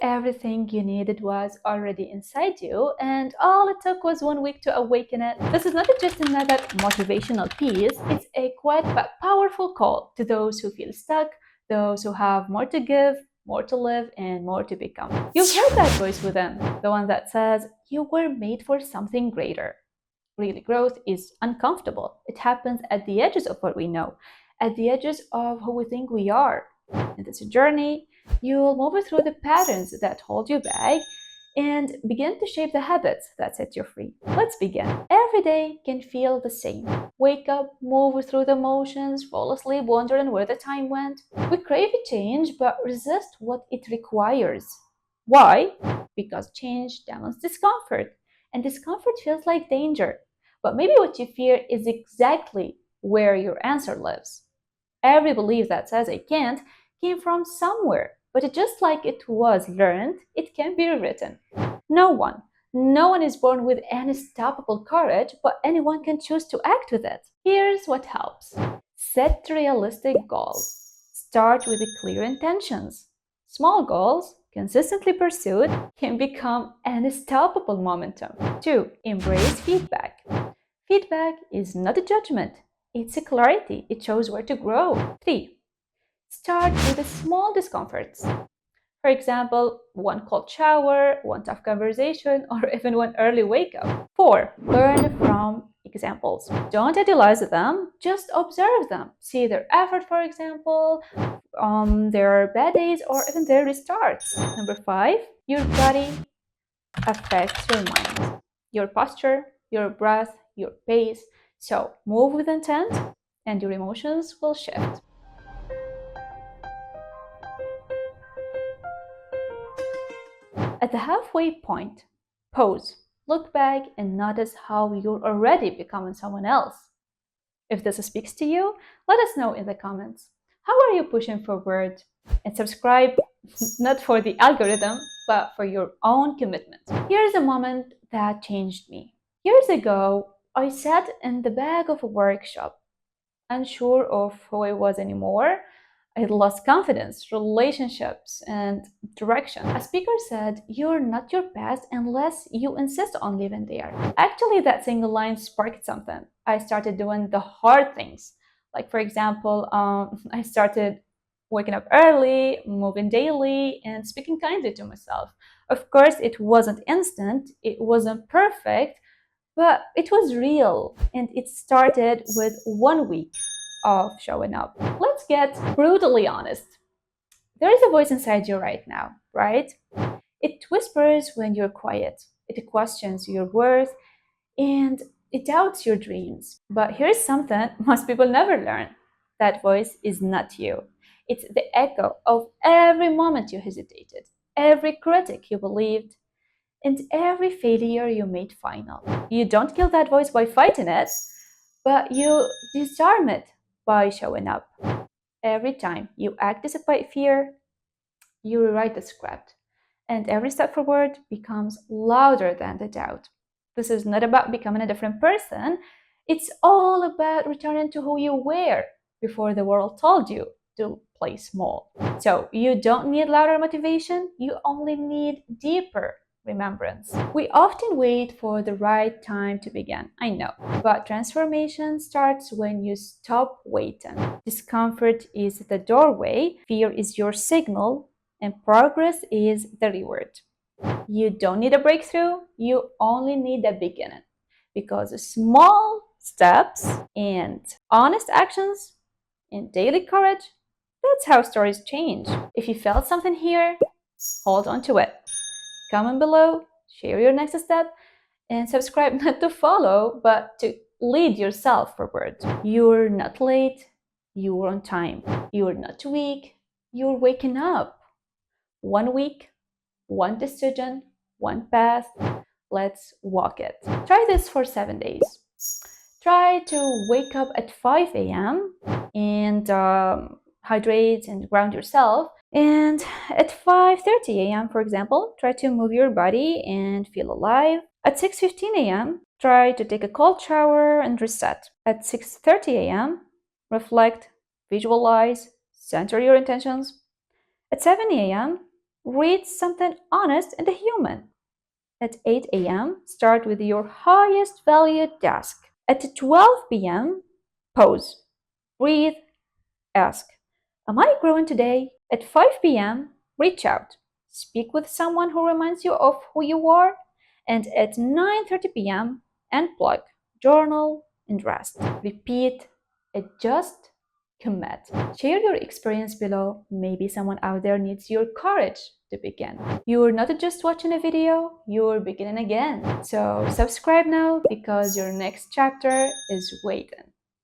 everything you needed was already inside you, and all it took was 1 week to awaken it. This is not just another motivational piece, it's a quiet but powerful call to those who feel stuck, those who have more to give, more to live, and more to become. You've heard that voice within, the one that says, you were made for something greater. Really, growth is uncomfortable. It happens at the edges of what we know, at the edges of who we think we are. In this journey, you'll move through the patterns that hold you back and begin to shape the habits that set you free. Let's begin. Every day can feel the same. Wake up, move through the motions, fall asleep, wondering where the time went. We crave a change but resist what it requires. Why? Because change demands discomfort, and discomfort feels like danger. But maybe what you fear is exactly where your answer lives. Every belief that says I can't came from somewhere, but just like it was learned, it can be rewritten. No one, no one is born with unstoppable courage, but anyone can choose to act with it. Here's what helps. Set realistic goals. Start with clear intentions. Small goals, consistently pursued, can become unstoppable momentum. 2. Embrace feedback. Feedback is not a judgment, it's a clarity. It shows where to grow. 3. Start with the small discomforts. For example, one cold shower, one tough conversation, or even one early wake up. 4. Learn from examples. Don't idealize them, just observe them. See their effort, for example, their bad days, or even their restarts. Number 5. Your body affects your mind, your posture, your breath, your pace. So move with intent, and your emotions will shift. At the halfway point, pause, look back, and notice how you're already becoming someone else. If this speaks to you, let us know in the comments. How are you pushing forward? And subscribe, not for the algorithm, but for your own commitment. Here's a moment that changed me. Years ago, I sat in the back of a workshop, unsure of who I was anymore. I had lost confidence, relationships, and direction. A speaker said, "You're not your past unless you insist on living there." Actually, that single line sparked something. I started doing the hard things. Like, for example, I started waking up early, moving daily, and speaking kindly to myself. Of course, it wasn't instant, it wasn't perfect, but it was real, and it started with 1 week of showing up. Let's get brutally honest. There is a voice inside you right now, right? It whispers when you're quiet, it questions your worth, and it doubts your dreams. But here's something most people never learn: that voice is not you. It's the echo of every moment you hesitated, every critic you believed, and every failure you made final. You don't kill that voice by fighting it, but you disarm it by showing up. Every time you act despite fear, you rewrite the script, and every step forward becomes louder than the doubt. This is not about becoming a different person, it's all about returning to who you were before the world told you to play small. So you don't need louder motivation, you only need deeper remembrance. We often wait for the right time to begin, I know, but transformation starts when you stop waiting. Discomfort is the doorway, fear is your signal, and progress is the reward. You don't need a breakthrough, you only need a beginning. Because small steps and honest actions and daily courage, that's how stories change. If you felt something here, hold on to it. Comment below, share your next step, and subscribe not to follow, but to lead yourself forward. You're not late, you're on time. You're not weak, you're waking up. 1 week, one decision, one path. Let's walk it. Try this for 7 days. Try to wake up at 5 a.m. and hydrate and ground yourself. And at 5:30 a.m., for example, try to move your body and feel alive. At 6:15 a.m., try to take a cold shower and reset. At 6:30 a.m., reflect, visualize, center your intentions. At 7 a.m., Read something honest and human. At 8 a.m., start with your highest valued task. At 12 p.m., pause, breathe, ask, am I growing today? At 5 p.m., reach out. Speak with someone who reminds you of who you are. And at 9:30 p.m., unplug, journal, and rest. Repeat, adjust, commit. Share your experience below. Maybe someone out there needs your courage to begin. You're not just watching a video, you're beginning again. So subscribe now because your next chapter is waiting.